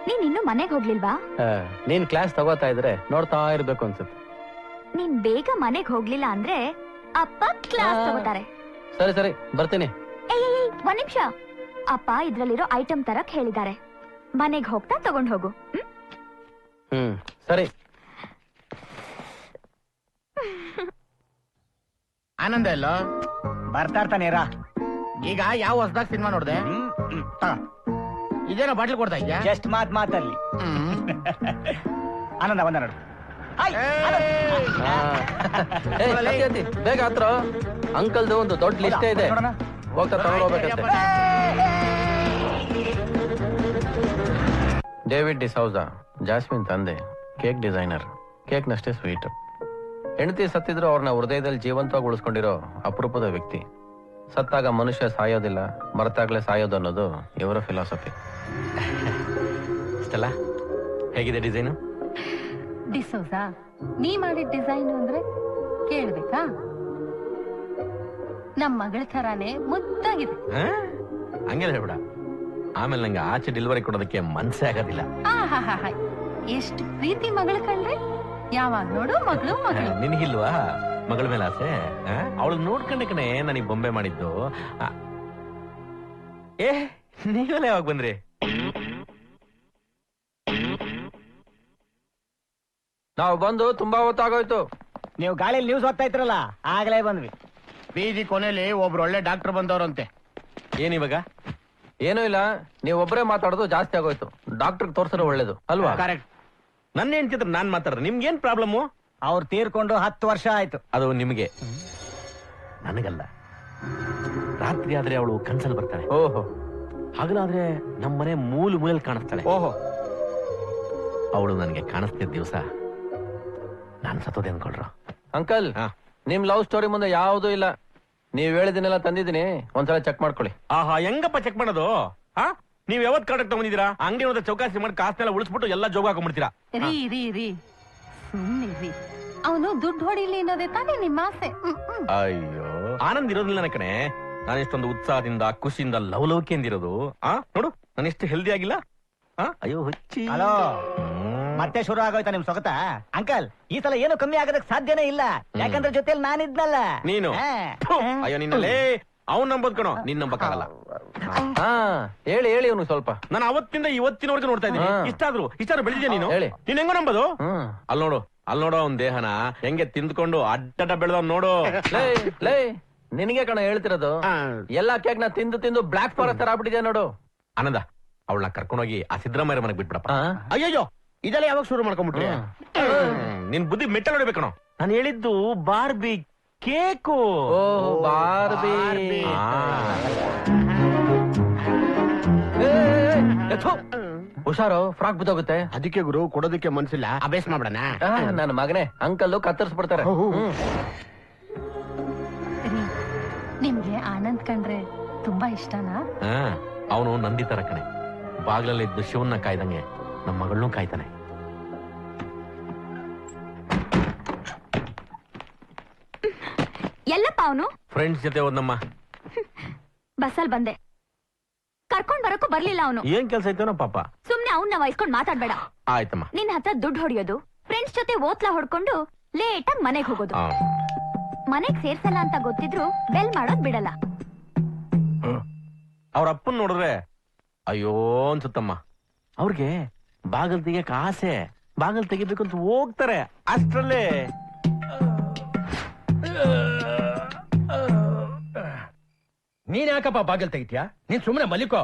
ನೀನ್ ಇನ್ನು ಮನೆಗೆ ಹೋಗ್ಲಿಲ್ವಾ? ನೀನ್ ಕ್ಲಾಸ್ ತಗೋತಾ ಇದ್ರೆ ನೋಡ್ತಾ ಇರ್ಬೇಕು ಅನ್ಸುತ್ತೆ. ನೀನ್ ಬೇಗ ಮನೆಗೆ ಹೋಗ್ಲಿಲ್ಲ ಅಂದ್ರೆ ಅಪ್ಪ ಕ್ಲಾಸ್ ತಗೋತಾರೆ. ಸರಿ ಸರಿ ಬರ್ತೀನಿ. ಒಂದ್ ನಿಮಿಷ, ಅಪ್ಪ ಇದ್ರಲ್ಲಿರೋ ಐಟಮ್ ತರಕ್ ಹೇಳಿದ್ದಾರೆ. ಮನೆಗೆ ಹೋಗ್ತಾ ತಗೊಂಡ್ ಹೋಗು. ಸರಿ. ಆನಂದ ಎಲ್ಲೋ ಬರ್ತಾ ಇರ್ತಾನೇರಾ. ಈಗ ಯಾವ ಹೊಸದಾಗ ಸಿನಿಮಾ ನೋಡ್ದೆ? ಇದೇನೋ ಬಾಟ್ಲ್ ಕೊಡ್ತಾ ಇದ್ಯಾ? ಜಸ್ಟ್ ಮಾತಲ್ಲಿ ಆನಂದ ಬಂದ ನೋಡು. ಬೇಗ ಹತ್ರ ಅಂಕಲ್ದು ಒಂದು ದೊಡ್ಡ ಲಿಸ್ಟೇ ಇದೆ, ಹೋಗ್ತಾ ತಗೊಂಡು ಹೋಗ್ಬೇಕಂತೆ. ಡೇವಿಡ್ ಡಿಸೌಜಾ, ಜಾಸ್ಮಿನ್ ತಂದೆ, ಕೇಕ್ ಡಿಸೈನರ್. ಕೇಕ್ ನಷ್ಟೇ ಸ್ವೀಟ್. ಹೆಂಡತಿ ಸತ್ತಿದ್ರು ಅವ್ರನ್ನ ಹೃದಯದಲ್ಲಿ ಜೀವಂತವಾಗಿ ಉಳಿಸ್ಕೊಂಡಿರೋ ಅಪರೂಪದ ವ್ಯಕ್ತಿ. ಸತ್ತಾಗ ಮನುಷ್ಯ ಸಾಯೋದಿಲ್ಲ, ಮರೆತಾಗ್ಲೇ ಸಾಯೋದು ಅನ್ನೋದು ಇವರ ಫಿಲಾಸಫಿ. ಇಷ್ಟಲ್ಲ ಹೇಗಿದೆ ಡಿಸೈನು? ಡಿಸೋಜಾ, ನೀ ಮಾಡಿದ ಡಿಸೈನ್ ಅಂದ್ರೆ ಕೇಳ್ಬೇಕಾ? ನಮ್ ಮಗಳ ಥರಾನೇ ಮುದ್ದಾಗಿದೆ. ಹಂಗೆಲ್ಲ ಹೇಳ್ಬಿಡ, ಆಮೇಲೆ ನಂಗೆ ಆಚೆ ಡೆಲಿವರಿ ಕೊಡೋದಕ್ಕೆ ಮನ್ಸೇ ಆಗೋದಿಲ್ಲ. ಎಷ್ಟು ಪ್ರೀತಿ ಮಗಳು ಕಂಡ್ರೆ, ಯಾವಾಗ ನೋಡು ಮಗಳು ಮಗಳು. ನಿನ್ಗಿಲ್ವಾ ಮಗಳ ಮೇಲೆ ಆಸೆ? ಅವಳು ನೋಡ್ಕೊಂಡೆ ಕಣೆ ನನಗೆ ಬೊಂಬೆ ಮಾಡಿದ್ದು. ನೀವೆಲ್ಲ ಯಾವಾಗ ಬಂದ್ರಿ? ನಾವು ಬಂದು ತುಂಬಾ ಹೊತ್ತಾಗೋಯ್ತು. ನೀವು ಗಾಳಿಯಲ್ಲಿ ನ್ಯೂಸ್ ಓದ್ತಾ ಇದ್ರಲ್ಲ, ಆಗ್ಲೇ ಬಂದ್ವಿ. ಬೀದಿ ಕೊನೆಯಲ್ಲಿ ಒಬ್ರು ಒಳ್ಳೆ ಡಾಕ್ಟರ್ ಬಂದವ್ರಂತೆ. ಏನಿವಾಗ? ಏನೂ ಇಲ್ಲ, ನೀವು ಒಬ್ಬರೇ ಮಾತಾಡೋದು ಜಾಸ್ತಿ ಆಗೋಯ್ತು. ಡಾಕ್ಟರ್ ತೋರ್ಸೋದು ಒಳ್ಳೇದು ಅಲ್ವಾ? ಕರೆಕ್ಟ್. ನನ್ನ ಹೆಂಡ್ತಿದ್ರೆ ನಾನ್ ಮಾತಾಡ್ರೆ ನಿಮ್ಗೇನ್ ಪ್ರಾಬ್ಲಮ್ಮು? ಅವ್ರು ತೀರ್ಕೊಂಡು 10 ವರ್ಷ ಆಯ್ತು. ಅದು ನಿಮಗೆ, ನನಗಲ್ಲ. ರಾತ್ರಿ ಆದ್ರೆ ಅವಳು ಕನ್ಸಲ್ ಬರ್ತಾಳೆ. ಓಹೋ. ಹಗಲಾದ್ರೆ ನಮ್ಮನೆ ಮೂಲೆ ಕಾಣಿಸ್ತಾಳೆ. ಓಹೋ. ಅವಳು ನನಗೆ ಕಾಣಿಸ್ತಿದ್ದ ದಿವಸ ನಾನು ಸತ್ತೋದೆ ಅನ್ಕೊಳ್ರ. ಅಂಕಲ್, ನಿಮ್ ಲವ್ ಸ್ಟೋರಿ ಮುಂದೆ ಯಾವುದೂ ಇಲ್ಲ. ನೀವ್ ಹೇಳಿದಿನೆಲ್ಲ ತಂದಿದ್ದೀನಿ, ಒಂದ್ಸಲ ಚೆಕ್ ಮಾಡ್ಕೊಳ್ಳಿ. ಆಹಾ, ಹೆಂಗಪ್ಪ ಚೆಕ್ ಮಾಡೋದು? ನೀವ್ ಯಾವತ್ ಕಾಡಕ್ ತಗೊಂಡಿದ್ದೀರಾ? ಅಂಗಡಿ ಹೋದ ಚೌಕಾಸಿ ಮಾಡಿ ಕಾಸನೆಲ್ಲ ಉಳಿಸ್ಬಿಟ್ಟು ಎಲ್ಲ ಜೋಗ ಹಾಕೊಂಡ್ಬಿಡ್ತೀರಾ. ರೀ ಸುಮ್ಮನೆ ಅವನು ದುಡ್ಡು ಹೊಡಿಲಿ ಅನ್ನೋದೇ ತಾನೇ ನಿಮ್ಮ ಆಸೆ. ಅಯ್ಯೋ, ಆನಂದ್ ಇರೋದಿಲ್ಲ ಕಣೆ. ನಾನು ಇಷ್ಟೊಂದು ಉತ್ಸಾಹದಿಂದ ಖುಷಿಯಿಂದ ಲವಲವಿಕೆಯಿಂದಿರೋದು. ನೋಡು, ನಾನು ಎಷ್ಟು ಹೆಲ್ದಿ ಆಗಿಲ್ಲ. ಅಯ್ಯೋ ಹುಚ್ಚಿ. ಹಲೋ, ಮತ್ತೆ ಶುರು ಆಗೋಯ್ತಾ ನಿಮ್ ಸೊಗತ? ಅಂಕಲ್, ಈ ಸಲ ಏನು ಕಮ್ಮಿ ಆಗೋದಕ್ಕೆ ಸಾಧ್ಯನೇ ಇಲ್ಲ. ಯಾಕಂದ್ರೆ ಜೊತೆಲಿ ನಾನಿದ್ನಲ್ಲ. ನೀನು ಅಯ್ಯೋ ನಿನ್ನಲ್ಲೇ ಅವ್ನ್ ನಂಬೋದ್ ಕಣೋ, ನೀನ್ ನಂಬಕ್ಕಾಗಲ್ಲ. ಹೇಳಿ ಅವನು ಸ್ವಲ್ಪ. ನಾನು ಅವತ್ತಿಂದ ಇವತ್ತಿನವರೆಗೂ ನೋಡ್ತಾ ಇದ್ದೀನಿ. ಇಷ್ಟಾದ್ರೂ ಬೆಳೆದಿದ್ಯಾ ನೀನು? ಹೇಳಿ, ನೀನ್ ಹೆಂಗೋ ನಂಬೋದು? ಅಲ್ಲಿ ನೋಡೋ ಅವ್ನ್ ದೇಹನ ಹೆಂಗೆ ತಿಂದ್ಕೊಂಡು ಅಡ್ಡ ಬೆಳೆದವ್ ನೋಡು. ಲೇ ನಿನಗೆ ಕಣ ಹೇಳ್ತಿರೋದು. ಎಲ್ಲಾ ಕೇಕ್ ನ ತಿಂದು ಬ್ಲಾಕ್ ಫಾರೆಸ್ಟ್ ತರ ಆಗ್ಬಿಟ್ಟಿದೆ ನೋಡು. ಆನಂದ, ಅವಳನ್ನ ಕರ್ಕೊಂಡೋಗಿ ಆ ಸಿದ್ದರಾಮಯ್ಯ ಮನೆಗೆ ಬಿಟ್ಬಿಡಪ್ಪ. ಅಯ್ಯಯ್ಯೋ, ಇದೆಲ್ಲ ಯಾವಾಗ ಶುರು ಮಾಡ್ಕೊಂಡ್ಬಿಟ್ರಿ? ನಿನ್ ಬುದ್ಧಿ ಮೆಟ್ಟಲ್ ಹೊಡಿಬೇಕಣೋ. ನಾನು ಹೇಳಿದ್ದು ಬಾರ್ಬಿ ಕೇಕು. ಬಾರ್ಬಿ. ಹುಷಾರು, ಫ್ರಾಕ್ ಬಿದ್ದೋಗುತ್ತೆ. ಅದಕ್ಕೆ ಗುರು ಕೊಡೋದಕ್ಕೆ ಮನ್ಸಿಲ್ಲ, ಅಭ್ಯಾಸ ಮಾಡ್ಬಿಡಣ. ನನ್ನ ಮಗನೇ, ಅಂಕಲ್ಲು ಕತ್ತರಿಸ್ಬಿಡ್ತಾರೆ. ನಿಮ್ಗೆ ಆನಂದ್ ಕಂಡ್ರೆ ತುಂಬಾ ಇಷ್ಟನಾ? ಅವನು ನಂದಿ ತರ ಕಣೆ. ಬಾಗ್ಲಲ್ಲಿ ಇದ್ದು ಶಿವನ್ನ ಕಾಯ್ದಂಗೆ ನಮ್ಮ ಮಗಳನ್ನೂ ಕಾಯ್ತಾನೆ. ಎಲ್ಲಪ್ಪ ಅವನು? ಫ್ರೆಂಡ್ಸ್ ಜೊತೆ ಹೋದ್ನಮ್ಮ. ಬಸ್ಸಲ್ಲಿ ಬಂದೆ, ಕರ್ಕೊಂಡ್ ಬರಕ್ಕೂ ಬರ್ಲಿಲ್ಲ ಅವನು. ಏನ್ ಕೆಲ್ಸ ಐತೇನೋ ಪಾಪ. ಸುಮ್ನೆ ಅವನ್ನ ವಹಿಸ್ಕೊಂಡ್ ಮಾತಾಡ್ಬೇಡ. ಆಯ್ತಮ್ಮ. ನಿನ್ ಹತ್ರ ದುಡ್ಡು ಹೊಡಿಯೋದು, ಫ್ರೆಂಡ್ಸ್ ಜೊತೆ ಓತ್ಲಾ ಹೊಡ್ಕೊಂಡು ಲೇಟ್ ಆಗಿ ಮನೆಗ್ ಹೋಗೋದು. ಮನೆಗ್ ಸೇರ್ಸಲ್ಲ ಅಂತ ಗೊತ್ತಿದ್ರು ಬೆಲ್ ಮಾಡೋದ್ ಬಿಡಲ್ಲ. ಅವ್ರ ಅಪ್ಪನ್ ನೋಡಿದ್ರೆ ಅಯ್ಯೋ ಅನ್ಸುತ್ತಮ್ಮ. ಅವ್ರಿಗೆ ಬಾಗಲ್ ತೆಗಿಯಕ್ ಆಸೆ, ಬಾಗಲ್ ತೆಗಿಬೇಕು ಅಂತ ಹೋಗ್ತಾರೆ. ಅಷ್ಟ್ರಲ್ಲೇ ನೀನ್ ಯಾಕಪ್ಪ ಬಾಗಿಲ್ ತೆಗಿತ್ಯಾ? ನೀನ್ ಸುಮ್ನೆ ಮಲಿಕೋ,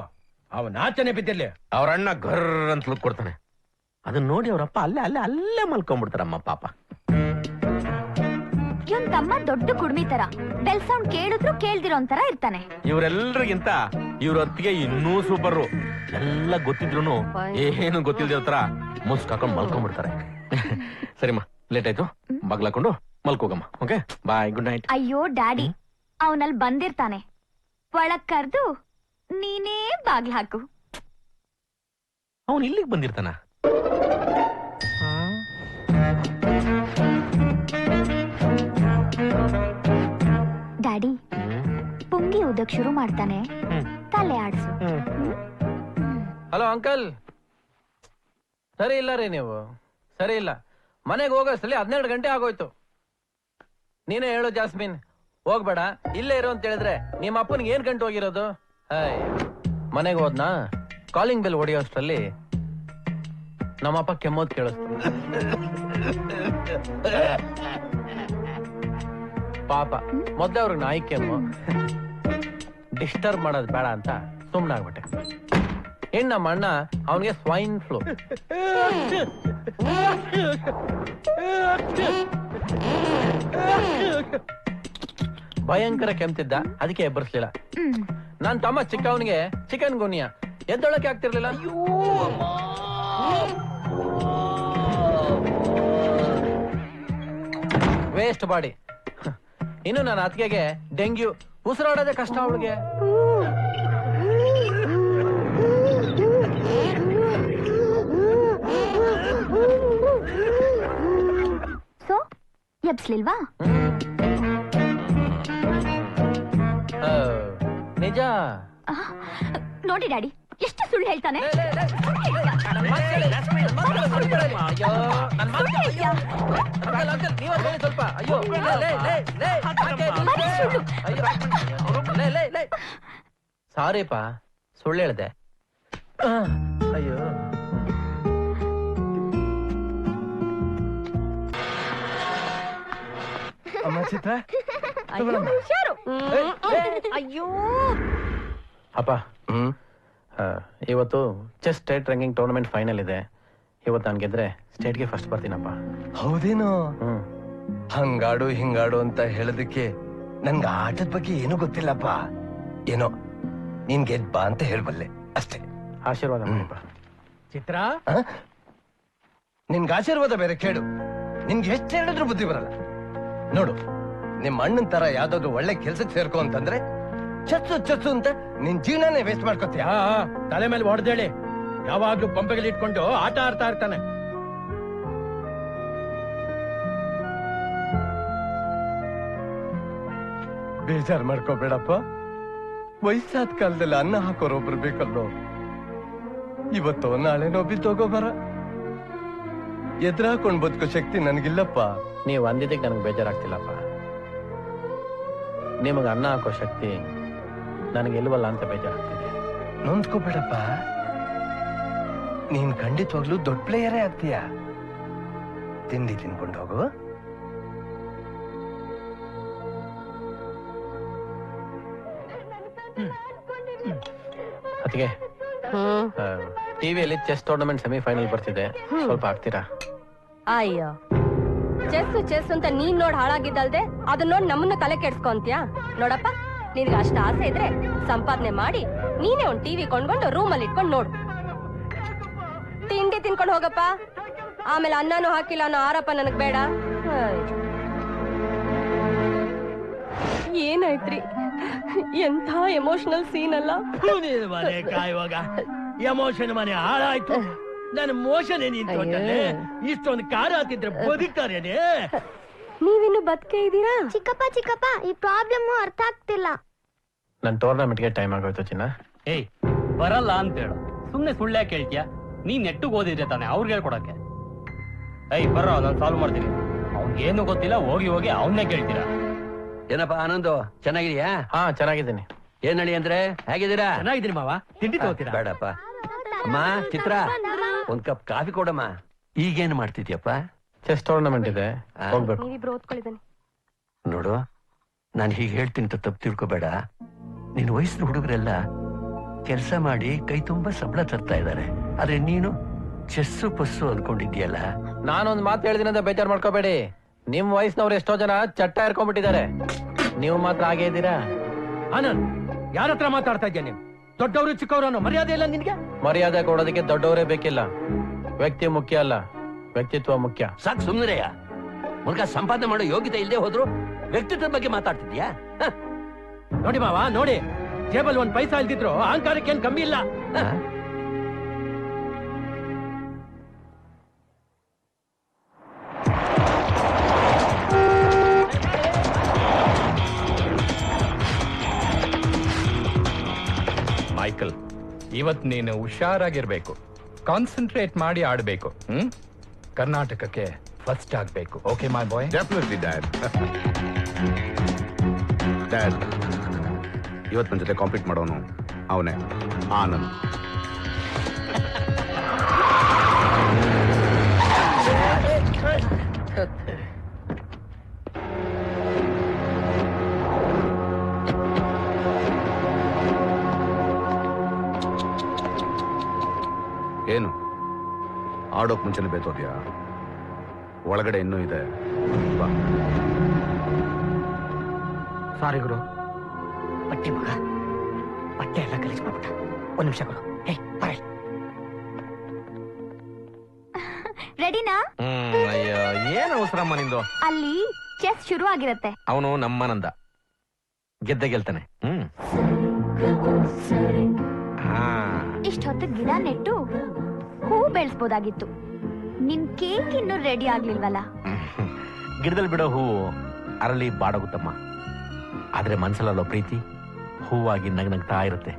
ಅವನ್ ಆಚನೆ ಬಿದ್ದಿರ್ಲಿ. ಅವ್ರ ಅಣ್ಣ ಗರ್ ಅಂತ ಲುಕ್ ಕೊಡ್ತಾನೆ. ಅದನ್ನ ನೋಡಿ ಅವ್ರಪ್ಪ ಅಲ್ಲೇ ಮಲ್ಕೊಂಡ್ಬಿಡ್ತಾರಮ್ಮ ಪಾಪ. ಇವನ್ ತಮ್ಮ ದೊಡ್ಡ ಕುಡ್ಮಿ ತರ, ಬೆಲ್ ಸೌಂಡ್ ಕೇಳಿದ್ರು ಕೇಳ್ದಿರೋ ಒಂಥರ ಇರ್ತಾನೆ. ಇವ್ರೆಲ್ರಿಗಿಂತ ಇವ್ರ ಹೊತ್ತಿಗೆ ಇನ್ನೂ ಸೂಪರ್. ಎಲ್ಲ ಗೊತ್ತಿದ್ರು ಏನು ಗೊತ್ತಿಲ್ದಿರೋ ತರ ಮುಸ್ಕ್ ಹಾಕೊಂಡ್ ಮಲ್ಕೊಂಡ್ಬಿಡ್ತಾರೆ. ಸರಿಮ್ಮ, ಲೇಟ್ ಆಯ್ತು, ಬಾಗ್ಲಾಕೊಂಡು ಮಲ್ಕೋಗಮ್ಮ. ಓಕೆ, ಬಾಯ್, ಗುಡ್ ನೈಟ್. ಅಯ್ಯೋ ಡ್ಯಾಡಿ, ಅವನಲ್ಲಿ ಬಂದಿರ್ತಾನೆ. ಒಳಗ್ ಕರ್ದು ನೀನೇ ಬಾಗ್ಲ ಹಾಕು. ಅವನು ಇಲ್ಲಿಗೆ ಬಂದಿರ್ತಾನ? ಡ್ಯಾಡಿ, ಪುಂಗಿ ಉದಕ್ ಶುರು ಮಾಡ್ತಾನೆ, ತಲೆ ಆಡ್ಸು. ಹಲೋ ಅಂಕಲ್, ಸರಿ ಇಲ್ಲ ರೀ ನೀವು, ಸರಿ ಇಲ್ಲ. ಮನೆಗೆ ಹೋಗೋಷ್ಟರಲ್ಲಿ 12 ಗಂಟೆ ಆಗೋಯ್ತು. ನೀನೇ ಹೇಳು ಜಾಸ್ಮಿನ್, ಹೋಗ್ಬೇಡ ಇಲ್ಲೇ ಇರೋ ಅಂತ ಹೇಳಿದ್ರೆ ನಿಮ್ಮ ಅಪ್ಪನಿಗೆ ಏನ್ ಗಂಟು ಹೋಗಿರೋದು? ಹಾಯ್, ಮನೆಗೆ ಹೋದ್ನಾ ಕಾಲಿಂಗ್ ಬೆಲ್ ಹೊಡಿಯೋಷ್ಟ್ರಲ್ಲಿ ನಮ್ಮಪ್ಪ ಕೆಮ್ಮೋದ್ ಕೇಳಿಸ್ತು. ಪಾಪ ಮೊದ್ಲೇ ಅವ್ರಿಗೆ ನಾಯಿ ಕೆಮ್ಮು, ಡಿಸ್ಟರ್ಬ್ ಮಾಡೋದು ಬೇಡ ಅಂತ ಸುಮ್ಮನಾಗ್ಬಿಟ್ಟೆ. ಇನ್ ನಮ್ಮ ಅಣ್ಣ ಅವನಿಗೆ ಸ್ವೈನ್ ಫ್ಲೂ. ಭಯಂಕರ ಕೆಮ್ತಿದ್ದ, ಅದಕ್ಕೆ ಎಬ್ಬರಿಸ್ಲಿಲ್ಲ. ನನ್ ತಮ್ಮ ಚಿಕ್ಕವನಿಗೆ ಚಿಕನ್ ಗುನಿಯಾ, ಎದ್ದೊಳಕ್ಕೆ ಆಗ್ತಿರ್ಲಿಲ್ಲ. Waste body. ಇನ್ನು ನನ್ನ ಅತ್ತಿಗೆಗೆ ಡೆಂಗ್ಯೂ, ಉಸಿರಾಡೋದೇ ಕಷ್ಟ ಅವಳಿಗೆ. ಸೊ ಎಬ್ಸ್ಲಿಲ್ವಾ? ನಿಜ. ನೋಡಿ ಡ್ಯಾಡಿ, ಎಷ್ಟು ಸುಳ್ಳು ಹೇಳ್ತಾನೆ. ಸಾರಿಪಾ, ಸುಳ್ಳು ಹೇಳ್ದೆ. ಅಯ್ಯೋ, ಅಮ್ಮ ಚಿತ್ರ, ಅಯ್ಯೋ ಅಪ್ಪ ಇವತ್ತು chess state ranking tournament final ಇದೆ. ಇವತ್ತು ನಾನು ಗೆದ್ರೆ ಸ್ಟೇಟ್ಗೆ ಫಸ್ಟ್ ಬರ್ತೀನಪ್ಪ. ಹೌದೇನೋ? ಹಂಗಾಡು ಹಿಂಗಾಡು ಅಂತ ಹೇಳೋದಕ್ಕೆ ನನ್ಗೆ ಆಟದ ಬಗ್ಗೆ ಏನೂ ಗೊತ್ತಿಲ್ಲಪ್ಪ. ಏನೋ ನೀನ್ ಗೆದ್ ಬಾ ಅಂತ ಹೇಳ್ಬಲ್ಲೆ ಅಷ್ಟೇ. ಆಶೀರ್ವಾದ ಮಾಡಪ್ಪ. ಚಿತ್ರ, ನಿನ್ಗೆ ಆಶೀರ್ವಾದ ಬೇರೆ ಕೇಳು. ನಿನ್ಗೆ ಎಷ್ಟು ಹೇಳಿದ್ರು ಬುದ್ಧಿ ಬರಲ್ಲ. ನೋಡು, ನಿಮ್ ಅಣ್ಣನ್ ತರ ಯಾವ್ದಾದ್ರು ಒಳ್ಳೆ ಕೆಲ್ಸಕ್ಕೆ ಸೇರ್ಕೊ ಅಂತಂದ್ರೆ ಚಚ್ಚು ಚಚ್ಚು ಅಂತ ನಿನ್ ಜೀವನನೇ ವೇಸ್ಟ್ ಮಾಡ್ಕೊತೀಯ. ತಲೆ ಮೇಲೆ ಹೊಡೆದೇಳಿ ಯಾವಾಗ್ಲೂ ಪಂಪೆಗಳು ಇಟ್ಕೊಂಡು ಆಟ ಆಡ್ತಾ ಇರ್ತಾನೆ. ಬೇಜಾರ್ ಮಾಡ್ಕೋಬೇಡಪ್ಪ. ವಯಸ್ಸಾದ ಕಾಲದಲ್ಲಿ ಅನ್ನ ಹಾಕೋರೊಬ್ರು ಬೇಕಲ್ಲೋ. ಇವತ್ತು ನಾಳೆನೋ ಬಿದ್ದೋಗೋಬರ. ಎದುರಾಕೊಂಡ್ ಬದುಕೋ ಶಕ್ತಿ ನನ್ಗಿಲ್ಲಪ್ಪ. ನೀವು ಅಂದಿದ್ದಕ್ಕೆ ನನಗೆ ಬೇಜಾರಾಗ್ತಿಲ್ಲಪ್ಪ. ನಿಮಗೆ ಅನ್ನ ಹಾಕೋ ಶಕ್ತಿ ನನಗೆ ಇಲ್ವಲ್ಲ ಅಂತ ಬೇಜಾರಾಗ್ತಿದೆ. ನೊಂದ್ಕೋಬೇಡಪ್ಪ. ನೀನ್ ಖಂಡಿತವಾಗ್ಲೂ ದೊಡ್ಡ ಪ್ಲೇಯರೇ ಆಗ್ತೀಯ. ತಿಂಡಿ ತಿನ್ಕೊಂಡು ಹೋಗು. ಅದಕ್ಕೆ ಟಿವಿಯಲ್ಲಿ ಚೆಸ್ ಟೂರ್ನಮೆಂಟ್ ಸೆಮಿಫೈನಲ್ ಬರ್ತಿದೆ, ಸ್ವಲ್ಪ ಆಗ್ತೀರಾ? ಅಯ್ಯೋ, ಚೆಸ್ ಅಂತ ನೀನ್ ನೋಡ್ ಹಾಳಾಗಿದ್ದಲ್ದೆ ಅದನ್ನ ನೋಡ್ ನಮ್ಮನ್ನ ತಲೆ ಕೆಡ್ಸ್ಕೊಂತೀಯ? ನೋಡಪ್ಪ, ನಿನ್ಗೆ ಅಷ್ಟ ಆಸೆ ಇದ್ರೆ ಸಂಪಾದನೆ ಮಾಡಿ ನೀನೇ ಒಂದ್ ಟಿವಿ ಕೊಂಡ್ಕೊಂಡು ರೂಮಲ್ಲಿ ಇಟ್ಕೊಂಡು ನೋಡು. ತಿಂಡಿ ತಿನ್ಕೊಂಡು ಹೋಗಪ್ಪ. ಆಮೇಲೆ ಅನ್ನನೂ ಹಾಕಿಲ್ಲ ಅನ್ನೋ ಆರೋಪ ನನಗ್ ಬೇಡ. ಏನಾಯ್ತ್ರಿ? ಎಂಥ ಎಮೋಷನಲ್ ಸೀನ್ ಅಲ್ಲ. ಮನೆ ಕಾಯುವಾಗ ಎಮೋಷನ್ ಮನೆ ಹಾಳಾಯ್ತು. ನನ್ನ ಮೋಷನ್ ಏನಿತ್ತು ಅಂತಂದ್ರೆ ಇಷ್ಟೊಂದು ಕಾರ ಹಾಕಿದ್ರೆ ಬದುಕ್ತಾರೇನೆ. ನೀವಿನ್ನು ಬದುಕೆ ಇದ್ದೀರಾ? ಚಿಕ್ಕಪ್ಪ ಈ ಪ್ರಾಬ್ಲಮ್ ಅರ್ಥ ಆಗ್ತಿಲ್ಲ. ನನ್ನ ಟೂರ್ನಮೆಂಟ್ಗೆ ಟೈಮ್ ಆಗೋಯ್ತು ಚಿನ್ನ. ಏಯ್, ಬರಲ್ಲ ಅಂತ ಹೇಳು. ಸುಮ್ನೆ ಸುಳ್ಳ್ಯಾ ಕೇಳ್ತೀಯ? ನೀನ್ ನೆಟ್ಟಿಗೆ ಓದಿದ್ರೆ ತಾನೆ ಅವ್ರಿಗೆ ಹೇಳ್ಕೊಡಕ್ಕೆ. ಏಯ್ ಬರ್ರೋ, ನಾನು ಸಾಲ್ವ್ ಮಾಡ್ತೀನಿ. ಅವ್ನಿಗೇನು ಗೊತ್ತಿಲ್ಲ, ಹೋಗಿ ಹೋಗಿ ಅವನ್ನೇ ಕೇಳ್ತೀರಾ. ಏನಪ್ಪಾ ಆನಂದು, ಚೆನ್ನಾಗಿದ್ಯಾ? ಹಾ, ಚೆನ್ನಾಗಿದ್ದೀನಿ. ಏನ್ ನಡಿ ಅಂದ್ರೆ ಹೇಗಿದ್ದೀರಾ? ಚೆನ್ನಾಗಿದ್ದೀನಿ ಮಾವ. ತಿಂಡಿ ತಗೋತೀರಾ? ಬೇಡಪ್ಪ. ಅಮ್ಮ ಚಿತ್ರ, ಒಂದ್ ಕಪ್ ಕಾಫಿ ಕೊಡಮ್ಮ. ಈಗೇನ್ ಮಾಡ್ತಿದ್ಯಪ್ಪ? ಚೆಸ್ ಟೂರ್ನಮೆಂಟ್ ಇದೆ, ಹೋಗ್ಬೇಕು. ನೀವಿಬ್ರು ಓದ್ಕೊಳ್ಳಿದ್ದಾನೆ. ನೋಡು, ನಾನು ಹೀಗೆ ಹೇಳ್ತೀನಿ ಅಂತ ತಪ್ಪು ತಿಳ್ಕೊಬೇಡ. ನಿನ್ ವಯಸ್ಸಿನ ಹುಡುಗರೆಲ್ಲ ಕೆಲಸ ಮಾಡಿ ಕೈ ತುಂಬಾ ಸಂಬಳ ತರ್ತಾ ಇದ್ದಾರೆ. ಆದ್ರೆ ನೀನು ಚೆಸ್ಸು ಪಸ್ಸು ಅನ್ಕೊಂಡಿದ್ಯಲ್ಲ. ನಾನೊಂದ್ ಮಾತು ಹೇಳಿದಿನ ಅಂತ ಬೇಜಾರ್ ಮಾಡ್ಕೋಬೇಡಿ. ನಿಮ್ ವಯಸ್ಸಿನವ್ರು ಎಷ್ಟೋ ಜನ ಚಟ್ಟ ಇರ್ಕೊಂಡ್ಬಿಟ್ಟಿದ್ದಾರೆ. ನೀವು ಮಾತ್ರ ಹಾಗೆ ಇದ್ದೀರಾ. ಆನಂದ್, ಯಾರ ಹತ್ರ ಮಾತಾಡ್ತಾ ಇದ್ಯಾ ನೀನು? ದೊಡ್ಡವರು ಚಿಕ್ಕವರು ಅನ್ನೋ ಮರ್ಯಾದೆ ಇಲ್ಲ ನಿನ್ಗೆ? ಮರ್ಯಾದೆ ಕೊಡೋದಕ್ಕೆ ದೊಡ್ಡವರೇ ಬೇಕಿಲ್ಲ. ವ್ಯಕ್ತಿ ಮುಖ್ಯ ಅಲ್ಲ, ವ್ಯಕ್ತಿತ್ವ ಮುಖ್ಯ. ಸಾಕು ಸುಮ್ಮನೆಯ ಮುಲ್ಕ ಸಂಪಾದನೆ ಮಾಡೋ ಯೋಗ್ಯತೆ ಇಲ್ಲದೆ ಹೋದ್ರು ವ್ಯಕ್ತಿತ್ವದ ಬಗ್ಗೆ ಮಾತಾಡ್ತಿದ್ಯಾ? ನೋಡಿ ಮಾವ, ನೋಡಿ, ಜೇಬಲ್ ಒಂದ್ ಪೈಸಾ ಇಲ್ದಿದ್ರು ಅಹಂಕಾರಕ್ಕೆ ಏನ್ ಕಮ್ಮಿ ಇಲ್ಲ. ಮೈಕಲ್, ಇವತ್ ನೀನು ಹುಷಾರಾಗಿರ್ಬೇಕು, ಕಾನ್ಸಂಟ್ರೇಟ್ ಮಾಡಿ ಆಡ್ಬೇಕು. ಕರ್ನಾಟಕಕ್ಕೆ ಫಸ್ಟ್ ಆಗ್ಬೇಕು. Okay my boy? Definitely dad. Dad, ಇವತ್ತು ನನ್ನ ಜೊತೆ ಕಾಂಪೀಟ್ ಮಾಡೋನು ಅವನೇ, ಆನಂದ್. ಏನು ಆಡೋಕ್ ಮುಂಚೆನೆ ಬೇತೋದ್ಯಾ? ಒಳಗಡೆ ಇನ್ನೂ ಇದೆ. ಬಾ. ಸಾರಿ ಗುರು, ಬಟ್ಟೆ ಮಗ ಬಟ್ಟೆ ಎಲ್ಲ ಗಲೀಜ್ ಮಾಡ್ಬಿಟ್ಟ. ಒಂದ್ ನಿಮಿಷ ಗುರು. ರೆಡಿನಾ? ಅಯ್ಯೋ, ಏನ್ ಅವಸರಮ್ಮ ನಿಂದು? ಅಲ್ಲಿ ಚೆಸ್ ಶುರು ಆಗಿರತ್ತೆ. ಅವನು ನಮ್ಮನಂದ ಗೆದ್ದೆ ಗೆಲ್ತಾನೆ. ಇಷ್ಟೊತ್ತು ಗಿಡ ನೆಟ್ಟು ಹೂ ಬೆಳೆಸ್ಬೋದಾಗಿತ್ತು. ನಿನ್ ಕೇಕ್ ಇನ್ನೂ ರೆಡಿ ಆಗ್ಲಿಲ್ವಲ್ಲ? ಗಿಡದಲ್ಲಿ ಬಿಡೋ ಹೂವು ಅರಳಿ ಬಾಡೋಗುತ್ತಮ್ಮ, ಆದ್ರೆ ಮನ್ಸಲ್ಲೋ ಪ್ರೀತಿ ಹೂವಾಗಿ ನಗ್ನಗ್ತಾ ಇರುತ್ತೆ.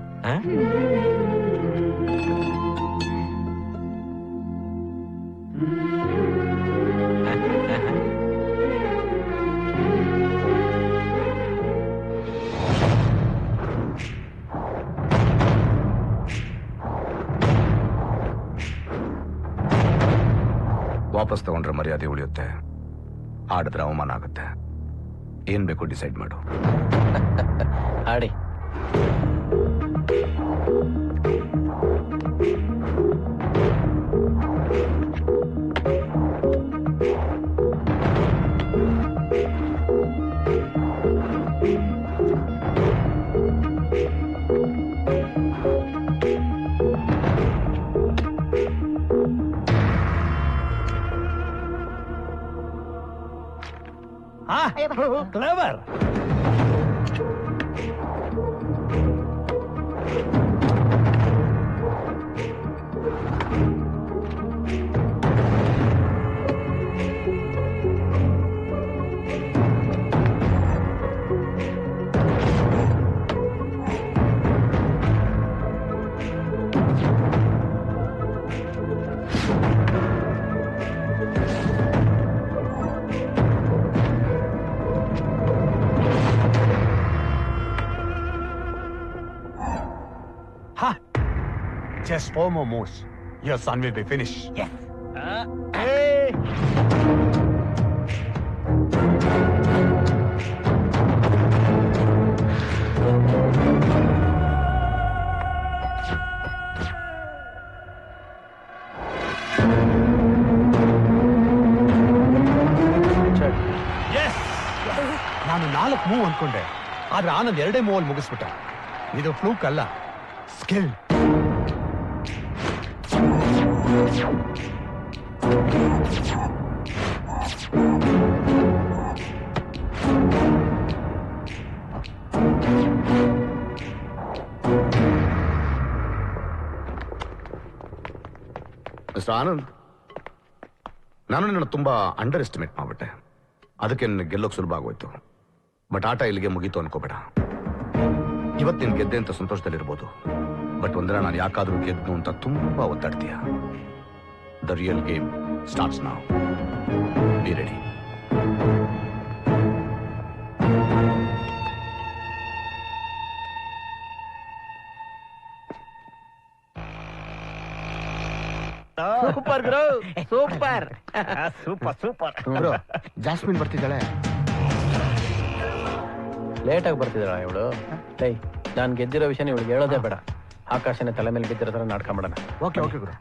ವಾಪಸ್ ತಗೊಂಡ್ರೆ ಮರ್ಯಾದೆ ಉಳಿಯುತ್ತೆ, ಆಡಿದ್ರೆ ಅವಮಾನ ಆಗುತ್ತೆ. ಏನ್ ಬೇಕು ಡಿಸೈಡ್ ಮಾಡು. ಆಡಿ. Clever. Just 4 more moves. Your son will be finished. Yes. Hey! ನಾನು 4 ಮೂವ್ ಅನ್ಕೊಂಡೆ, ಆದ್ರೆ ಆನಂದ್ 2 ಮೂವ್ ಅಲ್ಲಿ ಮುಗಿಸ್ಬಿಟ್ಟ. ಇದು ಫ್ಲೂಕ್ ಅಲ್ಲ, ಸ್ಕಿಲ್. ಮಿಸ್ಟರ್ ಆನಂದ್, ನಾನು ನಿನ್ನ ತುಂಬಾ ಅಂಡರ್ ಎಸ್ಟಿಮೇಟ್ ಮಾಡ್ಬಿಟ್ಟೆ. ಅದಕ್ಕೆ ನಿನ್ನ ಗೆಲ್ಲೋಕ್ ಸುಲಭ ಆಗೋಯ್ತು. ಬಟ್ ಆಟ ಇಲ್ಲಿಗೆ ಮುಗೀತು ಅನ್ಕೋಬೇಡ. ಇವತ್ತು ನೀನು ಗೆದ್ದೆ ಅಂತ ಸಂತೋಷದಲ್ಲಿರ್ಬೋದು, ಬಟ್ ಒಂದಿನ ನಾನು ಯಾಕಾದ್ರೂ ಗೆದ್ದು ಅಂತ ತುಂಬಾ ಒತ್ತಾಡ್ತೀಯ. The real game starts now. Be ready. Super ಗುರು, ಸೂಪರ್ ಸೂಪರ್ ಸೂಪರ್. ಜಾಸ್ಮಿನ್ ಬರ್ತಿದ್ದಾಳೆ. ಲೇಟಾಗಿ ಬರ್ತಿದ್ದಾಳ ಇವಳು? ನಾನು ಗೆದ್ದಿರೋ ವಿಷಯ ಇವಳಿಗೆ ಹೇಳೋದೇ ಬೇಡ. ಆಕಾಶನೇ ತಲೆ ಮೇಲೆ ಬಿದ್ದಿರೋ ತರ ನಾಟಕ ಮಾಡೋಣ. ಓಕೆ ಓಕೆ ಗುರು.